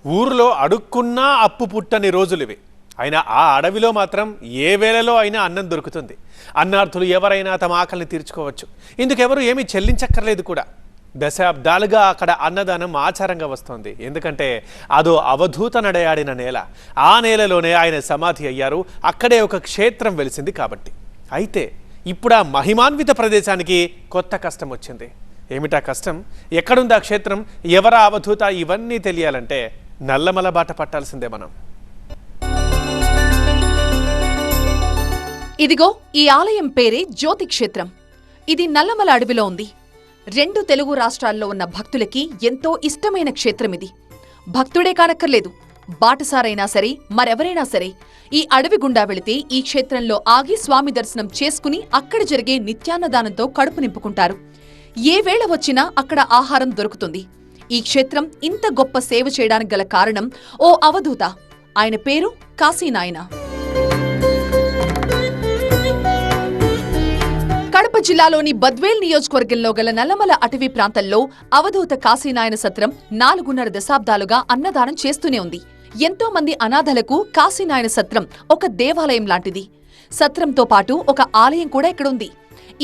ఊర్లో అడుక్కున్నా అప్పు పుట్టని రోజులివి. అయినా ఆ అడవిలో మాత్రం ఏ వేళలో అయినా అన్నం దొరుకుతుంది. అన్నార్థులు ఎవరైనా తమ ఆకలిని తీర్చుకోవచ్చు. ఇందుకెవరు ఏమీ చెల్లించక్కర్లేదు కూడా. దశాబ్దాలుగా అక్కడ అన్నదానం ఆచారంగా వస్తోంది. ఎందుకంటే అదో అవధూత నడయాడిన నేల. ఆ నేలలోనే ఆయన సమాధి అయ్యారు. అక్కడే ఒక క్షేత్రం వెలిసింది కాబట్టి. అయితే ఇప్పుడు ఆ మహిమాన్విత ప్రదేశానికి కొత్త కష్టం వచ్చింది. ఏమిటా కష్టం? ఎక్కడుంది ఆ క్షేత్రం? ఎవరా అవధూత? ఇవన్నీ తెలియాలంటే నల్లమల బాట పట్టాల్సిందే మనం. ఇదిగో ఈ ఆలయం పేరే జ్యోతి క్షేత్రం. ఇది నల్లమల అడవిలో ఉంది. 2 తెలుగు రాష్ట్రాల్లో ఉన్న భక్తులకి ఎంతో ఇష్టమైన క్షేత్రం ఇది. భక్తుడే కానక్కర్లేదు, బాటసారైనా సరే మరెవరైనా సరే ఈ అడవి గుండా వెళితే ఈ క్షేత్రంలో ఆగి స్వామి దర్శనం చేసుకుని అక్కడ జరిగే నిత్యాన్నదానంతో కడుపు నింపుకుంటారు. ఏ వేళ వచ్చినా అక్కడ ఆహారం దొరుకుతుంది. ఈ క్షేత్రం ఇంత గొప్ప సేవ చేయడానికి గల కారణం ఓ అవధూత. ఆయన పేరు కాశీనాయన. కడప జిల్లాలోని బద్వేల్ నియోజకవర్గంలో గల నల్లమల అటవీ ప్రాంతంలో అవధూత కాశీనాయన సత్రం 4.5 దశాబ్దాలుగా అన్నదానం చేస్తూనే ఉంది. ఎంతో మంది అనాథలకు కాశీనాయన సత్రం ఒక దేవాలయం లాంటిది. సత్రంతో పాటు ఒక ఆలయం కూడా ఇక్కడ ఉంది.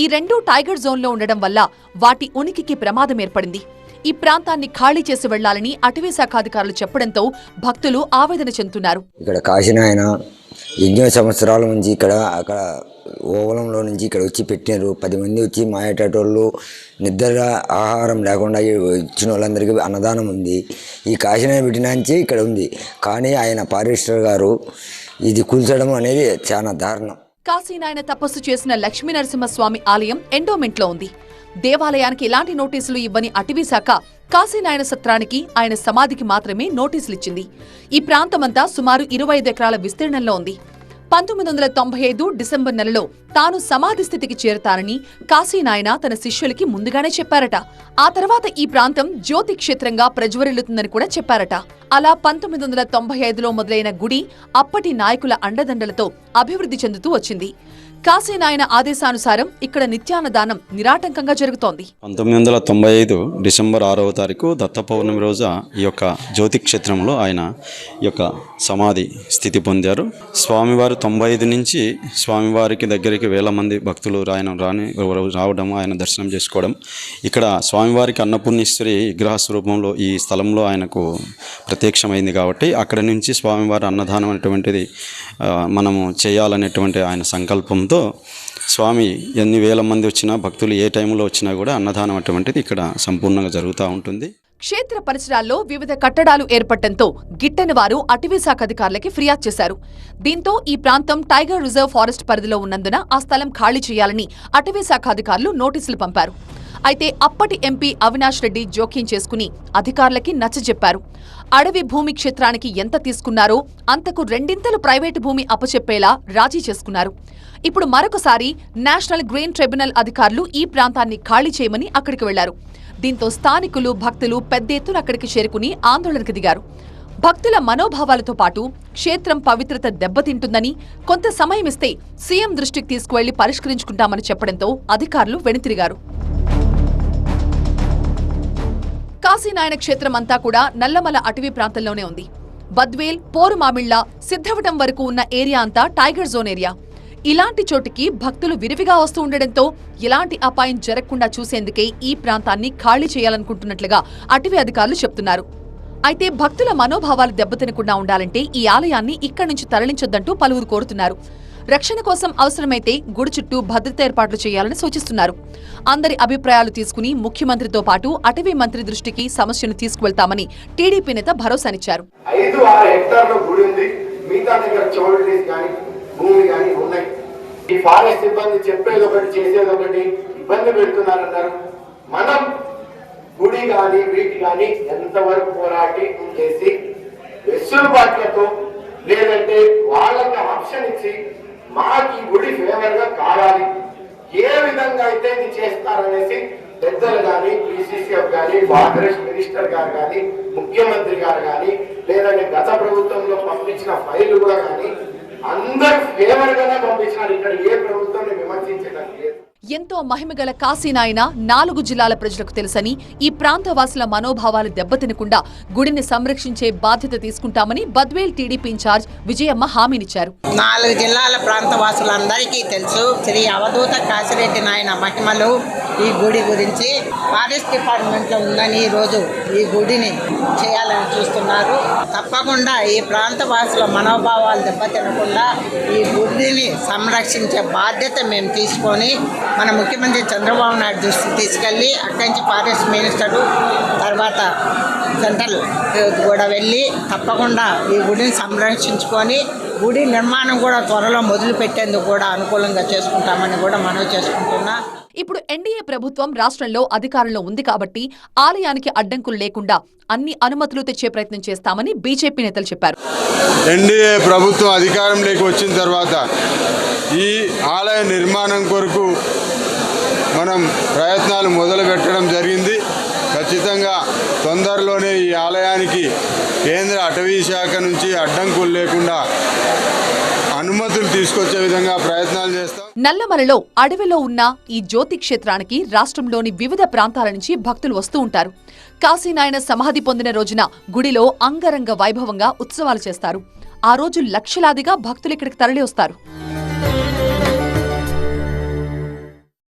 ఈ 2 టైగర్ జోన్లో ఉండడం వల్ల వాటి ఉనికికి ప్రమాదం ఏర్పడింది. ఈ ప్రాంతాన్ని ఖాళీ చేసి వెళ్లాలని అటవీ శాఖ అధికారులు చెప్పడంతో భక్తులు ఆవేదన చెందుతున్నారు. ఇక్కడ కాశీనాయన ఎన్నో సంవత్సరాల నుంచి అక్కడ ఓవలంలో నుంచి ఇక్కడ వచ్చి పెట్టినారు. 10 మంది వచ్చి మాయేటోళ్ళు నిద్ర ఆహారం లేకుండా ఇచ్చిన వాళ్ళందరికీ అన్నదానం ఉంది. ఈ కాశీనాయన పెట్టినాంచి ఇక్కడ ఉంది. కానీ ఆయన ఫారెస్టర్ గారు ఇది కూల్చడం అనేది చాలా దారుణం. కాశీనాయన తపస్సు చేసిన లక్ష్మీ నరసింహస్వామి ఆలయం ఎండోమెంట్లో ఉంది. దేవాలయానికి ఎలాంటి నోటీసులు ఇవ్వని అటవీ శాఖ కాశీనాయన సత్రానికి ఆయన సమాధికి మాత్రమే నోటీసులిచ్చింది. ఈ ప్రాంతమంతా సుమారు 25 ఎకరాల విస్తీర్ణంలో ఉంది. 1995 డిసెంబర్ నెలలో తాను సమాధి స్థితికి చేరతానని కాశీనాయన తన శిష్యులకి ముందుగానే చెప్పారట. ఆ తర్వాత ఈ ప్రాంతం జ్యోతి క్షేత్రంగా ప్రజ్వరిల్లుతుందని కూడా చెప్పారట. అలా 1995లో మొదలైన గుడి అప్పటి నాయకుల అండదండలతో అభివృద్ధి చెందుతూ వచ్చింది. కాశీనాయన ఆదేశానుసారం ఇక్కడ నిత్యాన్నదానం నిరాటంకంగా జరుగుతోంది. 1995 డిసెంబర్ 6వ తారీఖు దత్త పౌర్ణమి రోజు ఈ యొక్క జ్యోతి క్షేత్రంలో ఆయన ఈ యొక్క సమాధి స్థితి పొందారు. స్వామివారు 95 నుంచి స్వామివారికి దగ్గరికి వేల మంది భక్తులు రావడం, ఆయన దర్శనం చేసుకోవడం. ఇక్కడ స్వామివారికి అన్నపూర్ణేశ్వరి విగ్రహ స్వరూపంలో ఈ స్థలంలో ఆయనకు ప్రత్యక్షమైంది కాబట్టి అక్కడి నుంచి స్వామివారి అన్నదానం అనేటువంటిది మనము చేయాలనేటువంటి ఆయన సంకల్పంతో స్వామి ఎన్ని వేల మంది వచ్చినా భక్తులు ఏ టైంలో వచ్చినా కూడా అన్నదానం అటువంటిది ఇక్కడ సంపూర్ణంగా జరుగుతూ ఉంటుంది. క్షేత్ర పరిసరాల్లో వివిధ కట్టడాలు ఏర్పడటంతో గిట్టని వారు అటవీ శాఖ అధికారులకి ఫిర్యాదు చేశారు. దీంతో ఈ ప్రాంతం టైగర్ రిజర్వ్ ఫారెస్ట్ పరిధిలో ఉన్నందున ఆ స్థలం ఖాళీ చేయాలని అటవీ శాఖ అధికారులు నోటీసులు పంపారు. అయితే అప్పటి ఎంపీ అవినాష్ రెడ్డి జోక్యం చేసుకుని అధికారులకి నచ్చజెప్పారు. అడవి భూమి క్షేత్రానికి ఎంత తీసుకున్నారో అంతకు 2 ప్రైవేటు భూమి అప్పచెప్పేలా రాజీ చేసుకున్నారు. ఇప్పుడు మరొకసారి నేషనల్ గ్రీన్ ట్రిబ్యునల్ అధికారులు ఈ ప్రాంతాన్ని ఖాళీ చేయమని అక్కడికి వెళ్లారు. దీంతో స్థానికులు, భక్తులు పెద్ద ఎత్తున అక్కడికి చేరుకుని ఆందోళనకు దిగారు. భక్తుల మనోభావాలతో పాటు క్షేత్రం పవిత్రత దెబ్బతింటుందని, కొంత సమయం ఇస్తే సీఎం దృష్టికి తీసుకువెళ్లి పరిష్కరించుకుంటామని చెప్పడంతో అధికారులు వెనుతిరిగారు. కాశీనాయన క్షేత్రం అంతా కూడా నల్లమల అటవీ ప్రాంతంలోనే ఉంది. బద్వేల్, పోరుమామిళ్ల, సిద్ధవటం వరకు ఉన్న ఏరియా అంతా టైగర్ జోన్ ఏరియా. ఇలాంటి చోటికి భక్తులు విరివిగా వస్తూ ఉండడంతో ఎలాంటి అపాయం జరగకుండా చూసేందుకే ఈ ప్రాంతాన్ని ఖాళీ చేయాలనుకుంటున్నట్లుగా అటవీ అధికారులు చెప్తున్నారు. అయితే భక్తుల మనోభావాలు దెబ్బతినకుండా ఉండాలంటే ఈ ఆలయాన్ని ఇక్కడి నుంచి తరలించొద్దంటూ పలువురు కోరుతున్నారు. రక్షణ కోసం అవసరమైతే గుడి చుట్టూ భద్రత ఏర్పాట్లు చేయాలని సూచిస్తున్నారు. అందరి అభిప్రాయాలు తీసుకుని ముఖ్యమంత్రితో పాటు అటవీ మంత్రి దృష్టికి సమస్యను తీసుకువెళ్తామని టీడీపీ నేత భరోసానిచ్చారు. ఈ ఫారెస్ట్ సిబ్బంది చెప్పేది ఒకటి, చేసేది ఒకటి, ఇబ్బంది పెడుతున్నారన్నారు. మనం గుడి కానీ వీటి కానీ ఎంతవరకు పోరాటి చేసి వెసులుబాట్లతో లేదంటే వాళ్ళకి ఆప్షన్ ఇచ్చి మాకు ఈ గుడి ఫేవర్ గా కావాలి, ఏ విధంగా అయితే ఇది చేస్తారనేసి పెద్దలు కానీ, పిసిసిఎఫ్ కానీ, ఫారెస్ట్ మినిస్టర్ గారు కానీ, ముఖ్యమంత్రి గారు కానీ, లేదంటే గత ప్రభుత్వంలో పంపించిన ఫైళ్లు కూడా కానీ అందరూ ఫేవర్ గానే పంపించినారు. ఇక్కడ ఏ ప్రభుత్వాన్ని విమర్శించడానికి లేదు. ఎంతో మహిమగల కాశీనాయన 4 జిల్లాల ప్రజలకు తెలుసని, ఈ ప్రాంతవాసుల మనోభావాలు దెబ్బతినకుండా గుడిని సంరక్షించే బాధ్యత తీసుకుంటామని బద్వేల్ టీడీపీ ఇన్ఛార్జ్ విజయమ్మ హామీనిచ్చారు. 4 జిల్లాల ప్రాంతవాసులందరికీ తెలుసు శ్రీ అవధూత కాశిరెడ్డి నాయన మహిమలు. ఈ గుడి గురించి ఫారెస్ట్ డిపార్ట్మెంట్లో ఉందని ఈరోజు ఈ గుడిని చేయాలని చూస్తున్నారు. తప్పకుండా ఈ ప్రాంతవాసుల మనోభావాలు దెబ్బతినకుండా ఈ గుడిని సంరక్షించే బాధ్యత మేము తీసుకొని మన ముఖ్యమంత్రి చంద్రబాబు నాయుడు దృష్టికి తీసుకెళ్ళి అక్కడి నుంచి ఫారెస్ట్ మినిస్టరు తర్వాత సెంట్రల్ కూడా వెళ్ళి తప్పకుండా ఈ గుడిని సంరక్షించుకొని గుడి నిర్మాణం కూడా త్వరలో మొదలు పెట్టేందుకు కూడా అనుకూలంగా చేసుకుంటామని కూడా మనవి చేసుకుంటున్నా. ఇప్పుడు ఎన్డీఏ ప్రభుత్వం రాష్ట్రంలో అధికారంలో ఉంది కాబట్టి ఆలయానికి అడ్డంకులు లేకుండా అన్ని అనుమతులు తెచ్చే ప్రయత్నం చేస్తామని బీజేపీ నేతలు చెప్పారు. ఎన్డీఏ ప్రభుత్వం అధికారంలోకి వచ్చిన తర్వాత ఈ ఆలయ నిర్మాణం కొరకు మనం ప్రయత్నాలు మొదలు పెట్టడం జరిగింది. ఖచ్చితంగా తొందరలోనే ఈ ఆలయానికి కేంద్ర అటవీ శాఖ నుంచి అడ్డంకులు లేకుండా అనుమతులు తీసుకొచ్చే విధంగా ప్రయత్నాలు చేస్తాం. నల్లమలలో అడవిలో ఉన్న ఈ జ్యోతి క్షేత్రానికి రాష్ట్రంలోని వివిధ ప్రాంతాల నుంచి భక్తులు వస్తూ ఉంటారు. కాశీనాయన సమాధి పొందిన రోజున గుడిలో అంగరంగ వైభవంగా ఉత్సవాలు చేస్తారు. ఆ రోజు లక్షలాదిగా భక్తులు ఇక్కడికి తరలి వస్తారు.